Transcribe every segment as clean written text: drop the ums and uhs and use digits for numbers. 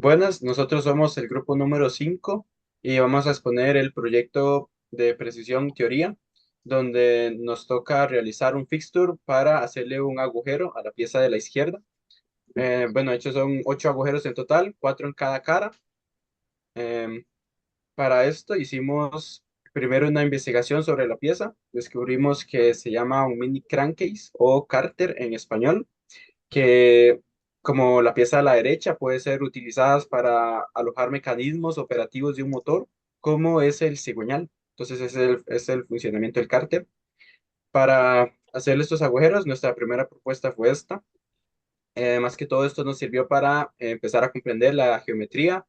Buenas, nosotros somos el grupo número 5 y vamos a exponer el proyecto de precisión teoría, donde nos toca realizar un fixture para hacerle un agujero a la pieza de la izquierda. Bueno, de hecho son 8 agujeros en total, 4 en cada cara. Em, para esto hicimos primero una investigación sobre la pieza. Descubrimos que se llama un mini crankcase o cárter en español, que como la pieza a la derecha puede ser utilizadas para alojar mecanismos operativos de un motor, como es el cigüeñal. Entonces es el funcionamiento del cárter. Para hacer estos agujeros, nuestra primera propuesta fue esta. Más que todo esto nos sirvió para empezar a comprender la geometría.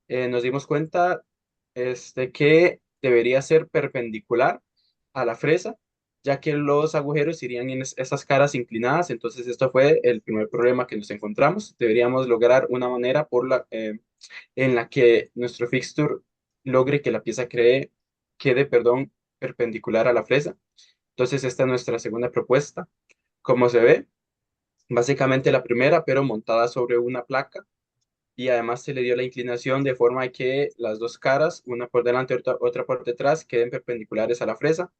Nos dimos cuenta que debería ser perpendicular a la fresa, ya que los agujeros irían en esas caras inclinadas. Entonces, esto fue el primer problema que nos encontramos. Deberíamos lograr una manera en la que nuestro fixture logre que la pieza quede, perdón, perpendicular a la fresa. Entonces, esta es nuestra segunda propuesta. Como se ve, básicamente la primera, pero montada sobre una placa, y además se le dio la inclinación de forma que las dos caras, una por delante y otra por detrás, queden perpendiculares a la fresa,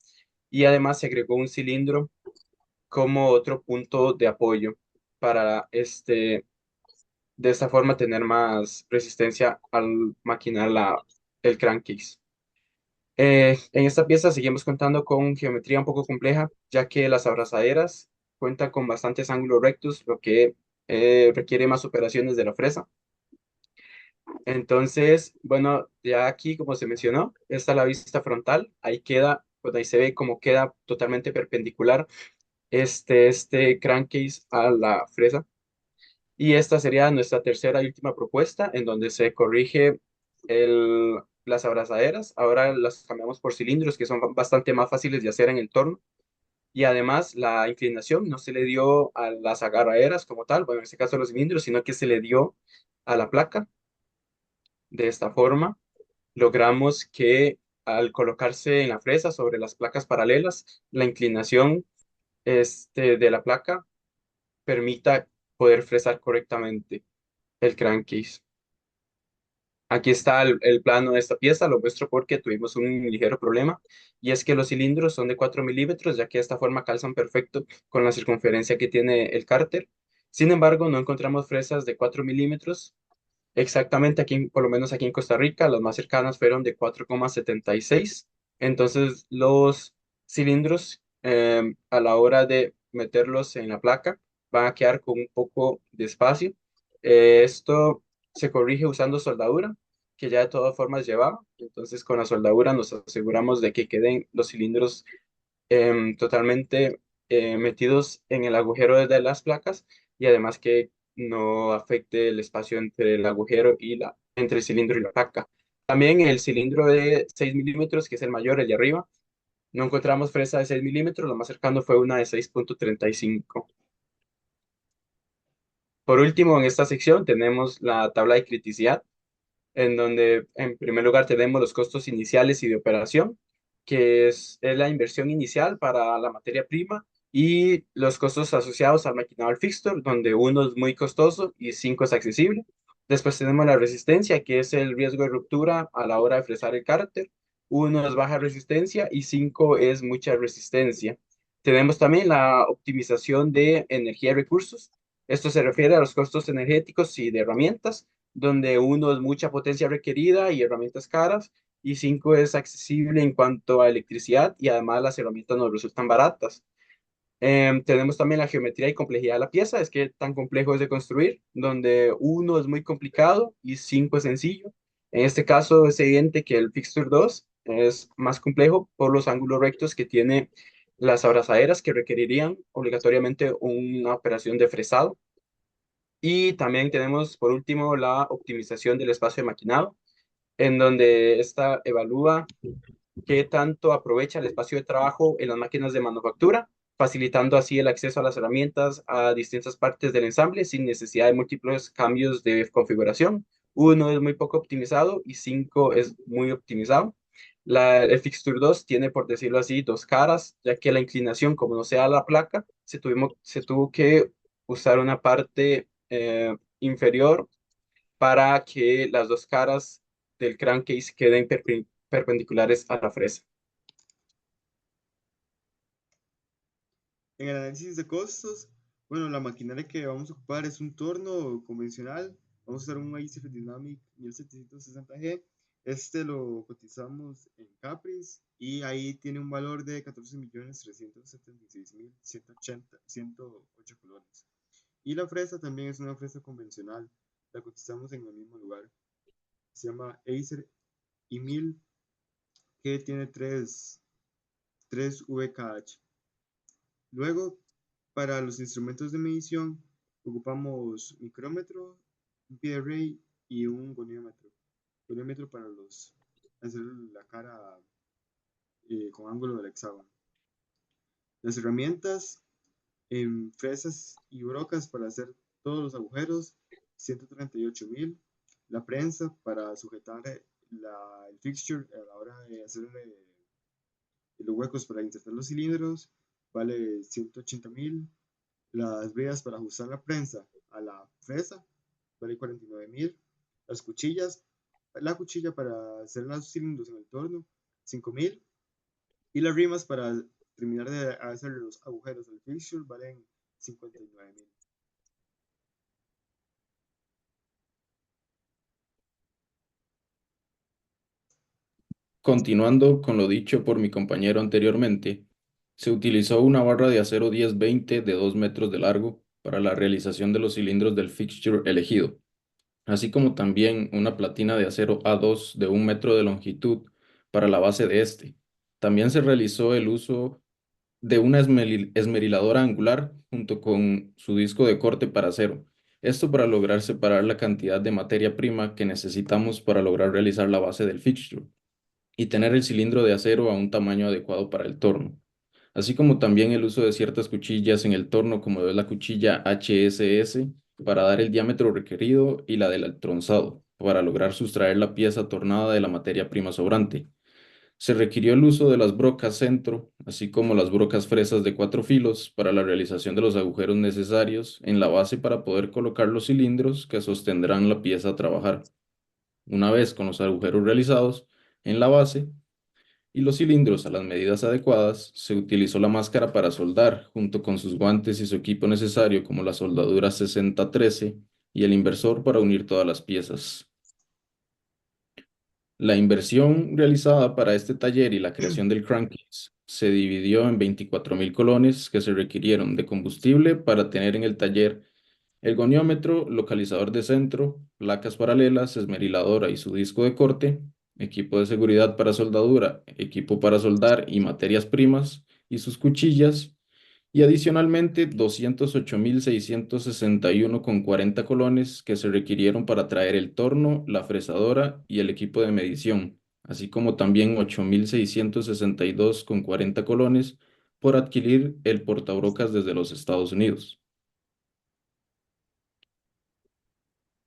y además se agregó un cilindro como otro punto de apoyo para de esta forma tener más resistencia al maquinar el crankcase. En esta pieza seguimos contando con geometría un poco compleja, ya que las abrazaderas cuentan con bastantes ángulos rectos, lo que requiere más operaciones de la fresa. Entonces, bueno, ya aquí, como se mencionó, está la vista frontal. Ahí queda, pues ahí se ve cómo queda totalmente perpendicular este crankcase a la fresa. Y esta sería nuestra tercera y última propuesta, en donde se corrige las abrazaderas. Ahora las cambiamos por cilindros, que son bastante más fáciles de hacer en el torno. Y además la inclinación no se le dio a las agarraderas como tal, bueno, en este caso los cilindros, sino que se le dio a la placa. De esta forma, logramos que al colocarse en la fresa sobre las placas paralelas, la inclinación de la placa permita poder fresar correctamente el crankcase. Aquí está el plano de esta pieza, lo muestro porque tuvimos un ligero problema, y es que los cilindros son de 4 milímetros, ya que de esta forma calzan perfecto con la circunferencia que tiene el cárter. Sin embargo, no encontramos fresas de 4 milímetros. Exactamente, aquí, por lo menos aquí en Costa Rica, las más cercanas fueron de 4,76. Entonces, los cilindros, a la hora de meterlos en la placa, van a quedar con un poco de espacio. Esto se corrige usando soldadura, que ya de todas formas llevaba. Entonces, con la soldadura nos aseguramos de que queden los cilindros totalmente metidos en el agujero de las placas, y además que no afecte el espacio entre el agujero entre el cilindro y la placa. También el cilindro de 6 milímetros, que es el mayor, el de arriba, no encontramos fresa de 6 milímetros, lo más cercano fue una de 6,35. Por último, en esta sección tenemos la tabla de criticidad, en donde en primer lugar tenemos los costos iniciales y de operación, que es la inversión inicial para la materia prima, y los costos asociados al maquinado al fixture, donde uno es muy costoso y 5 es accesible. Después tenemos la resistencia, que es el riesgo de ruptura a la hora de fresar el cárter. Uno es baja resistencia y 5 es mucha resistencia. Tenemos también la optimización de energía y recursos. Esto se refiere a los costos energéticos y de herramientas, donde uno es mucha potencia requerida y herramientas caras, y 5 es accesible en cuanto a electricidad, y además las herramientas nos resultan baratas. Tenemos también la geometría y complejidad de la pieza, es que tan complejo es de construir, donde uno es muy complicado y 5 es sencillo. En este caso es evidente que el Fixture 2 es más complejo por los ángulos rectos que tiene las abrazaderas, que requerirían obligatoriamente una operación de fresado. Y también tenemos, por último, la optimización del espacio de maquinado, en donde esta evalúa qué tanto aprovecha el espacio de trabajo en las máquinas de manufactura, facilitando así el acceso a las herramientas a distintas partes del ensamble sin necesidad de múltiples cambios de configuración. Uno es muy poco optimizado y 5 es muy optimizado. El Fixture 2 tiene, por decirlo así, dos caras, ya que la inclinación, como no sea la placa, se tuvo que usar una parte inferior para que las dos caras del crankcase queden perpendiculares a la fresa. En el análisis de costos, bueno, la maquinaria que vamos a ocupar es un torno convencional. Vamos a usar un ICF Dynamic 1760G. Este lo cotizamos en Caprice y ahí tiene un valor de 14.376.108 colones. Y la fresa también es una fresa convencional. La cotizamos en el mismo lugar. Se llama Acer i1000, que tiene 3 VKH. Luego, para los instrumentos de medición, ocupamos micrómetro, un pie de array y un goniómetro. Goniómetro para hacer la cara con ángulo del hexágono. Las herramientas en fresas y brocas para hacer todos los agujeros, 138.000. La prensa para sujetar el fixture a la hora de hacer los huecos para insertar los cilindros, vale 180.000. Las vías para ajustar la prensa a la fresa, vale 49.000. Las cuchillas, la cuchilla para hacer los cilindros en el torno, 5.000. Y las rimas para terminar de hacer los agujeros del fixture valen 59.000. Continuando con lo dicho por mi compañero anteriormente, se utilizó una barra de acero 10-20 de 2 metros de largo para la realización de los cilindros del fixture elegido, así como también una platina de acero A2 de 1 metro de longitud para la base de este. También se realizó el uso de una esmeriladora angular junto con su disco de corte para acero. Esto para lograr separar la cantidad de materia prima que necesitamos para lograr realizar la base del fixture y tener el cilindro de acero a un tamaño adecuado para el torno, así como también el uso de ciertas cuchillas en el torno, como es la cuchilla HSS, para dar el diámetro requerido, y la del tronzado, para lograr sustraer la pieza tornada de la materia prima sobrante. Se requirió el uso de las brocas centro, así como las brocas fresas de 4 filos, para la realización de los agujeros necesarios en la base para poder colocar los cilindros que sostendrán la pieza a trabajar. Una vez con los agujeros realizados en la base y los cilindros a las medidas adecuadas, se utilizó la máscara para soldar, junto con sus guantes y su equipo necesario, como la soldadura 6013 y el inversor para unir todas las piezas. La inversión realizada para este taller y la creación del crankcase se dividió en 24.000 colones que se requirieron de combustible para tener en el taller el goniómetro, localizador de centro, placas paralelas, esmeriladora y su disco de corte, equipo de seguridad para soldadura, equipo para soldar y materias primas y sus cuchillas, y adicionalmente 208.661,40 colones que se requirieron para traer el torno, la fresadora y el equipo de medición, así como también 8.662,40 colones por adquirir el portabrocas desde los Estados Unidos.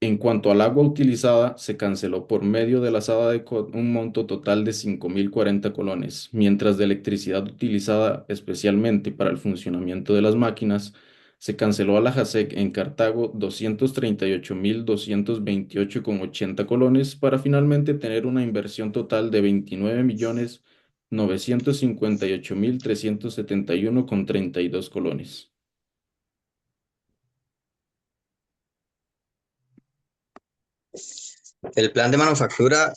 En cuanto al agua utilizada, se canceló por medio de la SADA un monto total de 5.040 colones, mientras de electricidad utilizada especialmente para el funcionamiento de las máquinas, se canceló a la JASEC en Cartago 238.228,80 colones para finalmente tener una inversión total de 29.958.371,32 colones. El plan de manufactura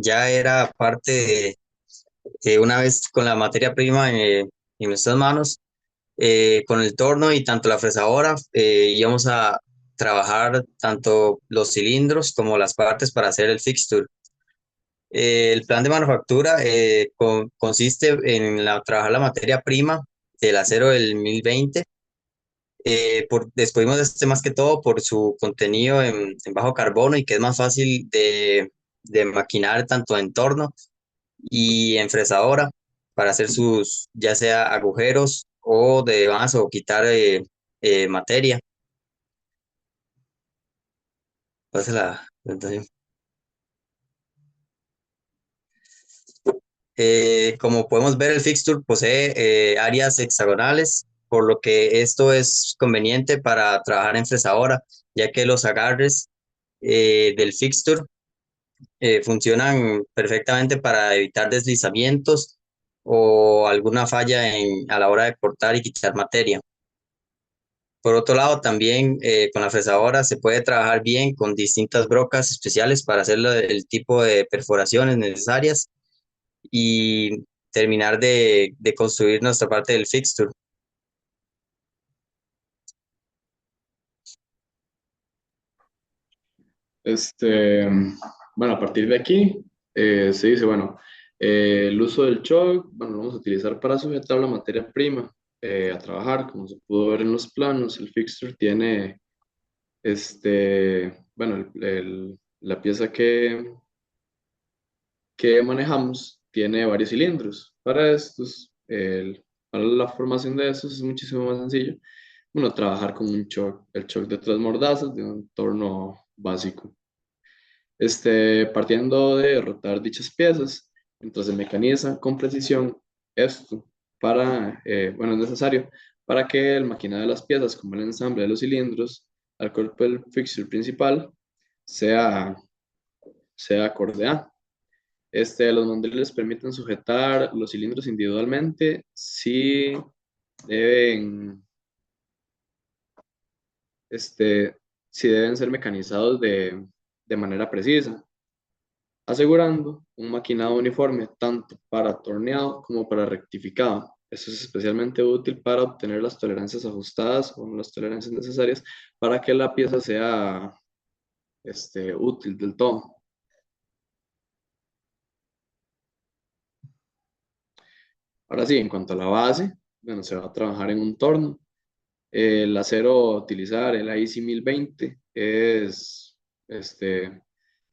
ya era parte de una vez con la materia prima en nuestras manos, con el torno y tanto la fresadora, íbamos a trabajar tanto los cilindros como las partes para hacer el fixture. El plan de manufactura consiste en trabajar la materia prima del acero del 1020. Descubrimos este más que todo por su contenido en bajo carbono y que es más fácil de maquinar tanto en torno y en fresadora para hacer sus, ya sea agujeros o de más o quitar materia. Pasa la presentación. Como podemos ver, el fixture posee áreas hexagonales, por lo que esto es conveniente para trabajar en fresadora, ya que los agarres del fixture funcionan perfectamente para evitar deslizamientos o alguna falla a la hora de cortar y quitar materia. Por otro lado, también con la fresadora se puede trabajar bien con distintas brocas especiales para hacer el tipo de perforaciones necesarias y terminar de construir nuestra parte del fixture. Este, bueno, a partir de aquí se dice, bueno, el uso del choke, bueno, lo vamos a utilizar para sujetar la materia prima a trabajar, como se pudo ver en los planos. El fixture tiene, bueno, la pieza que manejamos tiene varios cilindros. Para estos, para la formación de estos es muchísimo más sencillo. Bueno, trabajar con un choke, el choke de 3 mordazas de un torno básico. Partiendo de rotar dichas piezas, mientras se mecaniza con precisión esto bueno, es necesario para que el maquinado de las piezas, como el ensamble de los cilindros, al cuerpo del fixture principal, sea, sea acorde a. Los mandiles permiten sujetar los cilindros individualmente si deben, este, si deben ser mecanizados de manera precisa, asegurando un maquinado uniforme tanto para torneado como para rectificado. Eso es especialmente útil para obtener las tolerancias ajustadas o las tolerancias necesarias para que la pieza sea útil del todo. Ahora sí, en cuanto a la base, bueno, se va a trabajar en un torno. El acero a utilizar, el IC 1020, es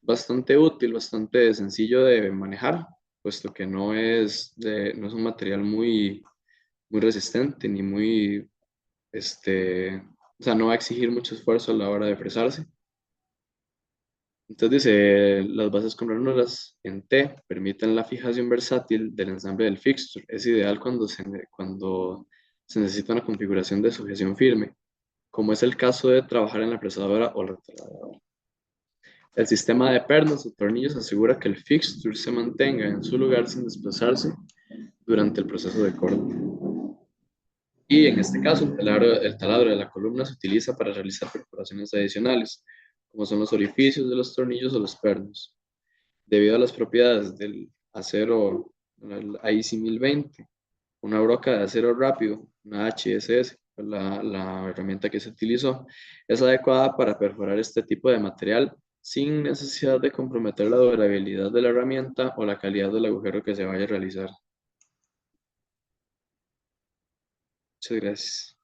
bastante útil, bastante sencillo de manejar, puesto que no es un material muy resistente ni o sea, no va a exigir mucho esfuerzo a la hora de fresarse. Entonces dice, las bases con ranuras en T permiten la fijación versátil del ensamble del fixture. Es ideal cuando se necesita una configuración de sujeción firme, como es el caso de trabajar en la fresadora o la taladradora. El sistema de pernos o tornillos asegura que el fixture se mantenga en su lugar sin desplazarse durante el proceso de corte. Y en este caso, el taladro de la columna se utiliza para realizar perforaciones adicionales, como son los orificios de los tornillos o los pernos. Debido a las propiedades del acero, el IC 1020, una broca de acero rápido, una HSS, la herramienta que se utilizó, es adecuada para perforar este tipo de material sin necesidad de comprometer la durabilidad de la herramienta o la calidad del agujero que se vaya a realizar. Muchas gracias.